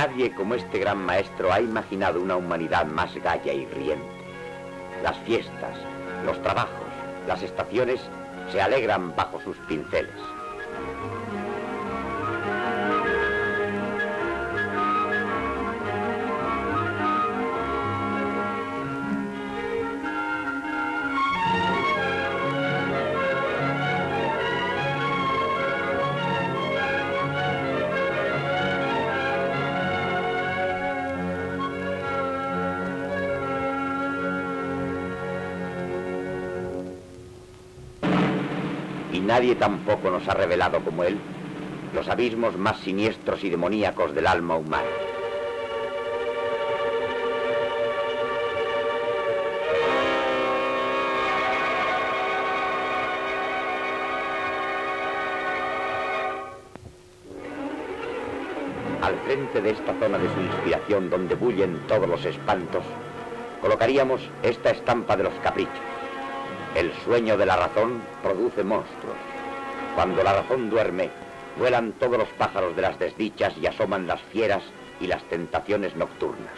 Nadie como este gran maestro ha imaginado una humanidad más gaya y riente. Las fiestas, los trabajos, las estaciones se alegran bajo sus pinceles. Y nadie tampoco nos ha revelado como él los abismos más siniestros y demoníacos del alma humana. Al frente de esta zona de su inspiración, donde bullen todos los espantos, colocaríamos esta estampa de los caprichos. El sueño de la razón produce monstruos. Cuando la razón duerme, vuelan todos los pájaros de las desdichas y asoman las fieras y las tentaciones nocturnas.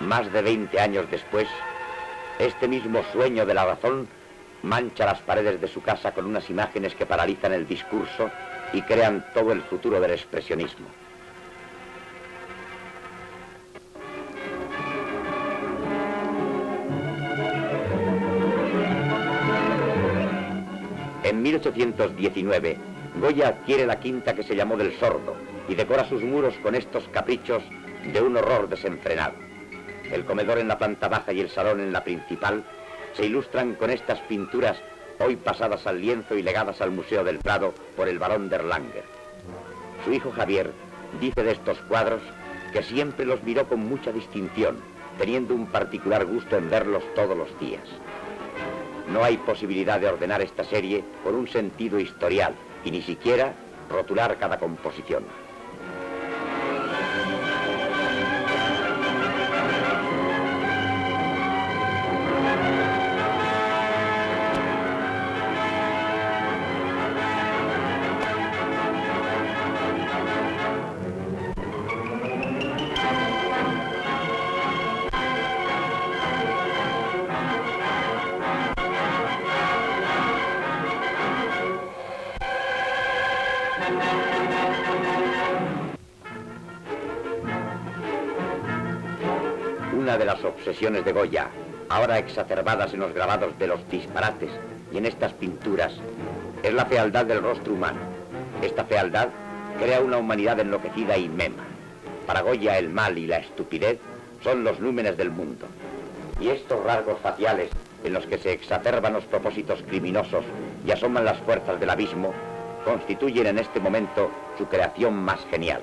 Más de 20 años después, este mismo sueño de la razón mancha las paredes de su casa con unas imágenes que paralizan el discurso y crean todo el futuro del expresionismo. En 1819, Goya adquiere la quinta que se llamó del Sordo y decora sus muros con estos caprichos de un horror desenfrenado. El comedor en la planta baja y el salón en la principal se ilustran con estas pinturas hoy pasadas al lienzo y legadas al Museo del Prado por el barón de Erlanger. Su hijo Javier dice de estos cuadros que siempre los miró con mucha distinción, teniendo un particular gusto en verlos todos los días. No hay posibilidad de ordenar esta serie por un sentido historial y ni siquiera rotular cada composición. Una de las obsesiones de Goya, ahora exacerbadas en los grabados de los disparates y en estas pinturas, es la fealdad del rostro humano. Esta fealdad crea una humanidad enloquecida y mema. Para Goya el mal y la estupidez son los númenes del mundo. Y estos rasgos faciales en los que se exacerban los propósitos criminosos y asoman las fuerzas del abismo, constituyen en este momento su creación más genial.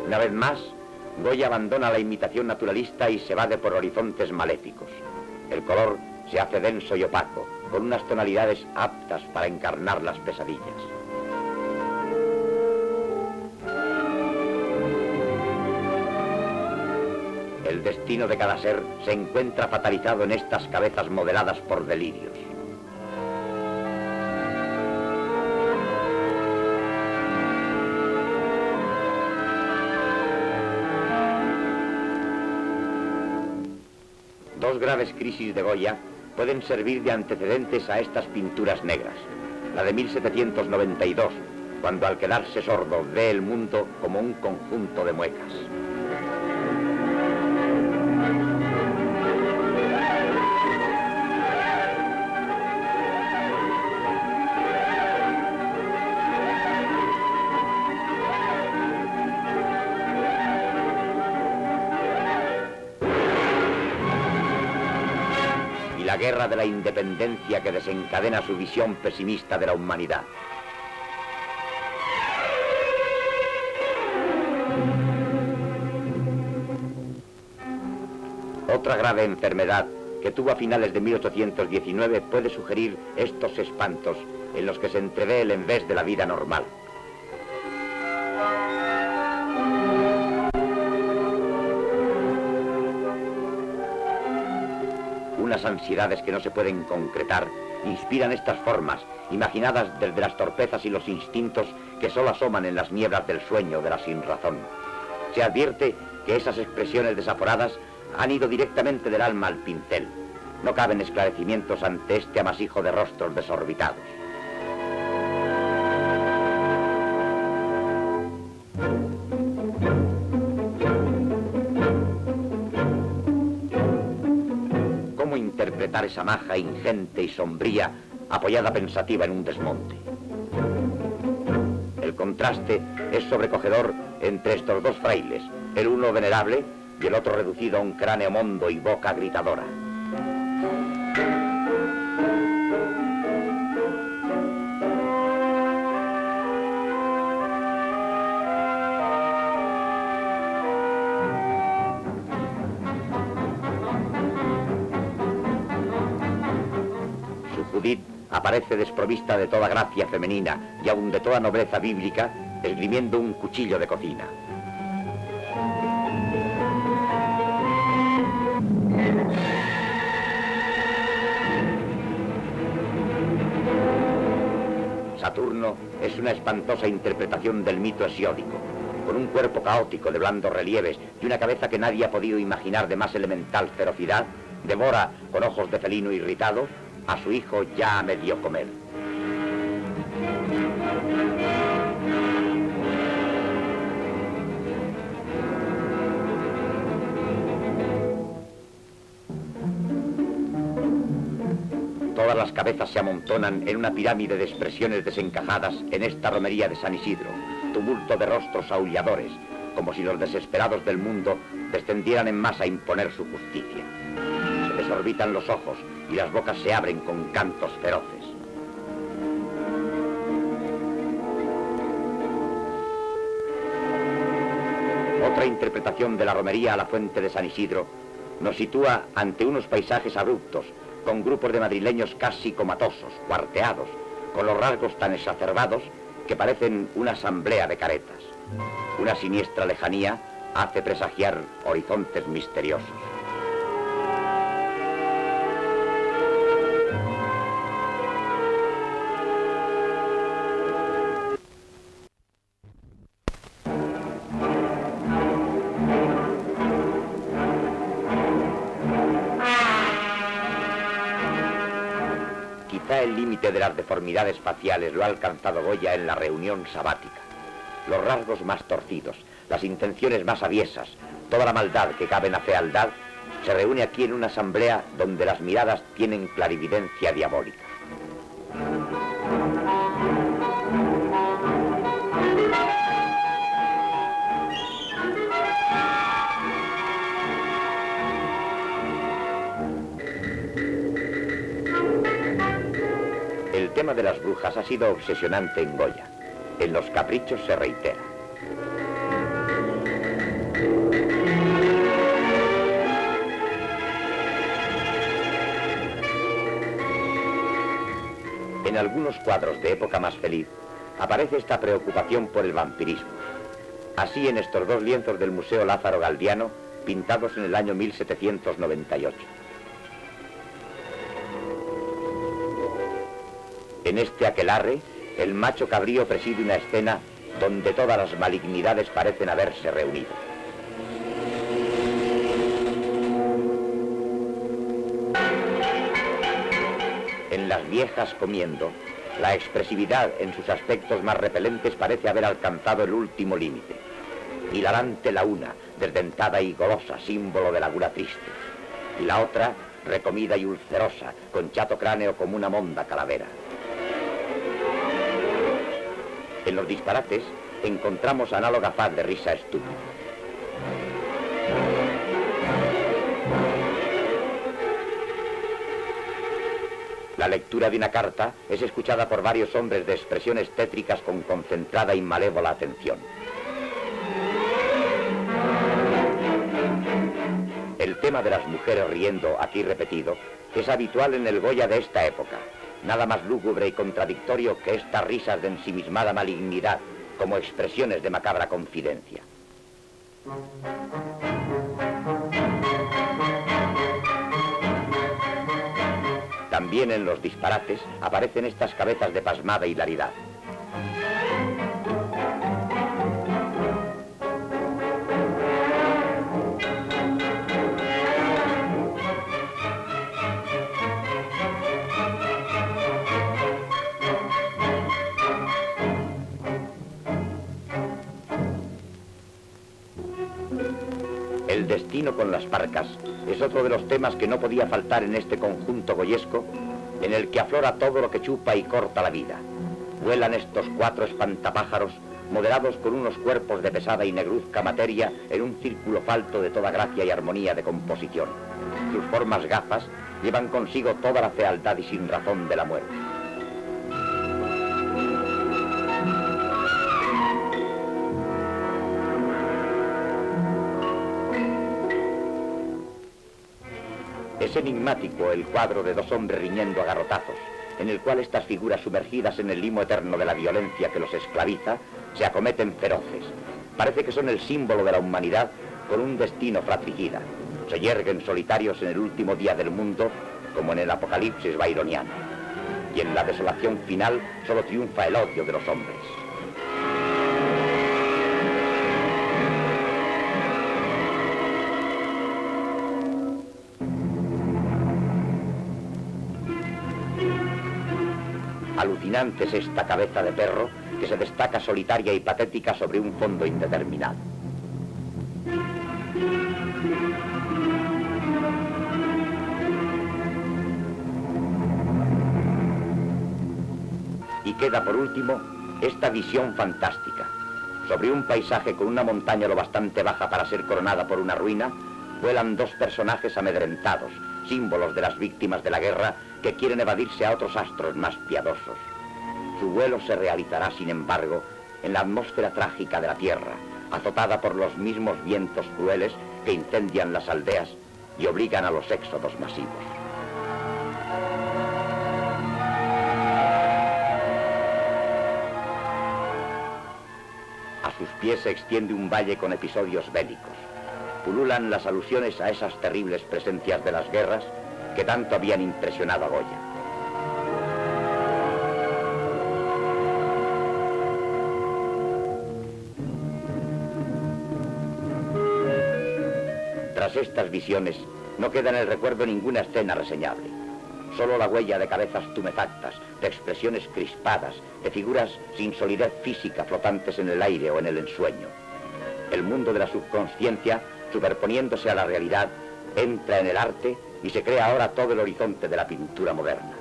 Una vez más, Goya abandona la imitación naturalista y se vade por horizontes maléficos. El color se hace denso y opaco, con unas tonalidades aptas para encarnar las pesadillas. El destino de cada ser se encuentra fatalizado en estas cabezas modeladas por delirios. Dos graves crisis de Goya pueden servir de antecedentes a estas pinturas negras. La de 1792, cuando al quedarse sordo ve el mundo como un conjunto de muecas. La guerra de la independencia que desencadena su visión pesimista de la humanidad. Otra grave enfermedad que tuvo a finales de 1819 puede sugerir estos espantos en los que se entrevé el envés de la vida normal. Unas ansiedades que no se pueden concretar inspiran estas formas, imaginadas desde las torpezas y los instintos que solo asoman en las nieblas del sueño de la sinrazón. Se advierte que esas expresiones desaforadas han ido directamente del alma al pincel. No caben esclarecimientos ante este amasijo de rostros desorbitados. ¿Cómo interpretar esa maja ingente y sombría apoyada pensativa en un desmonte? El contraste es sobrecogedor entre estos dos frailes, el uno venerable y el otro reducido a un cráneo mondo y boca gritadora. Su Judith aparece desprovista de toda gracia femenina y aun de toda nobleza bíblica, esgrimiendo un cuchillo de cocina. Saturno es una espantosa interpretación del mito hesiódico, con un cuerpo caótico de blandos relieves y una cabeza que nadie ha podido imaginar de más elemental ferocidad, devora, con ojos de felino irritado, a su hijo ya a medio comer. Todas las cabezas se amontonan en una pirámide de expresiones desencajadas en esta romería de San Isidro, tumulto de rostros aulladores, como si los desesperados del mundo descendieran en masa a imponer su justicia. Se desorbitan los ojos y las bocas se abren con cantos feroces. Otra interpretación de la romería a la fuente de San Isidro nos sitúa ante unos paisajes abruptos, con grupos de madrileños casi comatosos, cuarteados, con los rasgos tan exacerbados que parecen una asamblea de caretas. Una siniestra lejanía hace presagiar horizontes misteriosos. Quizá el límite de las deformidades faciales lo ha alcanzado Goya en la reunión sabática. Los rasgos más torcidos, las intenciones más aviesas, toda la maldad que cabe en la fealdad, se reúne aquí en una asamblea donde las miradas tienen clarividencia diabólica. El tema de las brujas ha sido obsesionante en Goya. En Los Caprichos se reitera. En algunos cuadros de época más feliz aparece esta preocupación por el vampirismo. Así en estos dos lienzos del Museo Lázaro Galdiano, pintados en el año 1798. En este aquelarre, el macho cabrío preside una escena donde todas las malignidades parecen haberse reunido. En las viejas comiendo, la expresividad en sus aspectos más repelentes parece haber alcanzado el último límite. Hilarante la una, desdentada y golosa, símbolo de la gula triste. Y la otra, recomida y ulcerosa, con chato cráneo como una monda calavera. En los disparates encontramos análoga faz de risa estúpida. La lectura de una carta es escuchada por varios hombres de expresiones tétricas con concentrada y malévola atención. El tema de las mujeres riendo, aquí repetido, es habitual en el Goya de esta época. Nada más lúgubre y contradictorio que estas risas de ensimismada malignidad, como expresiones de macabra confidencia. También en los disparates aparecen estas cabezas de pasmada hilaridad. El destino con las parcas es otro de los temas que no podía faltar en este conjunto goyesco, en el que aflora todo lo que chupa y corta la vida. Vuelan estos 4 espantapájaros, modelados con unos cuerpos de pesada y negruzca materia en un círculo falto de toda gracia y armonía de composición. Sus formas gafas llevan consigo toda la fealdad y sin razón de la muerte. Es enigmático el cuadro de 2 hombres riñendo a garrotazos, en el cual estas figuras sumergidas en el limo eterno de la violencia que los esclaviza, se acometen feroces. Parece que son el símbolo de la humanidad con un destino fratricida. Se yerguen solitarios en el último día del mundo, como en el apocalipsis byroniano. Y en la desolación final solo triunfa el odio de los hombres. Alucinante es esta cabeza de perro que se destaca solitaria y patética sobre un fondo indeterminado. Y queda por último esta visión fantástica. Sobre un paisaje con una montaña lo bastante baja para ser coronada por una ruina, vuelan 2 personajes amedrentados, símbolos de las víctimas de la guerra que quieren evadirse a otros astros más piadosos. Su vuelo se realizará, sin embargo, en la atmósfera trágica de la tierra, azotada por los mismos vientos crueles que incendian las aldeas y obligan a los éxodos masivos. A sus pies se extiende un valle con episodios bélicos. Pululan las alusiones a esas terribles presencias de las guerras que tanto habían impresionado a Goya. Tras estas visiones, no queda en el recuerdo ninguna escena reseñable. Solo la huella de cabezas tumefactas, de expresiones crispadas, de figuras sin solidez física flotantes en el aire o en el ensueño. El mundo de la subconsciencia, superponiéndose a la realidad, entra en el arte y se crea ahora todo el horizonte de la pintura moderna.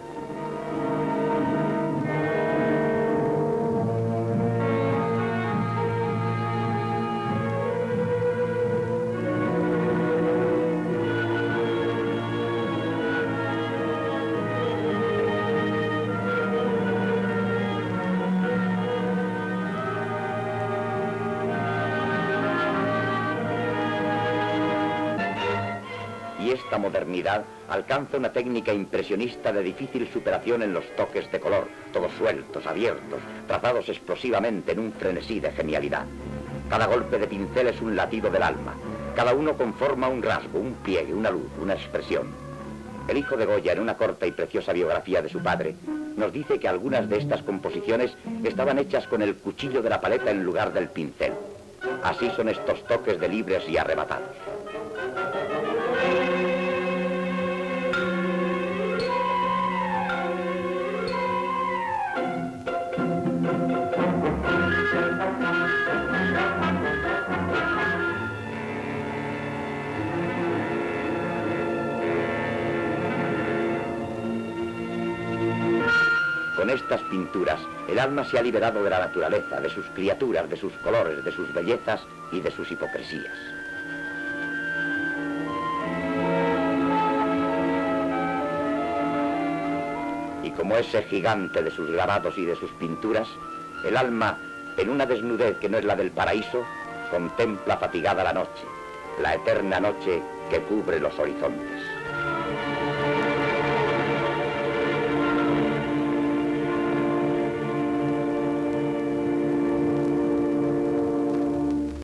Y esta modernidad alcanza una técnica impresionista de difícil superación en los toques de color, todos sueltos, abiertos, trazados explosivamente en un frenesí de genialidad. Cada golpe de pincel es un latido del alma, cada uno conforma un rasgo, un pliegue, una luz, una expresión. El hijo de Goya, en una corta y preciosa biografía de su padre, nos dice que algunas de estas composiciones estaban hechas con el cuchillo de la paleta en lugar del pincel. Así son estos toques de libres y arrebatados. Con estas pinturas, el alma se ha liberado de la naturaleza, de sus criaturas, de sus colores, de sus bellezas y de sus hipocresías. Y como ese gigante de sus grabados y de sus pinturas, el alma, en una desnudez que no es la del paraíso, contempla fatigada la noche, la eterna noche que cubre los horizontes.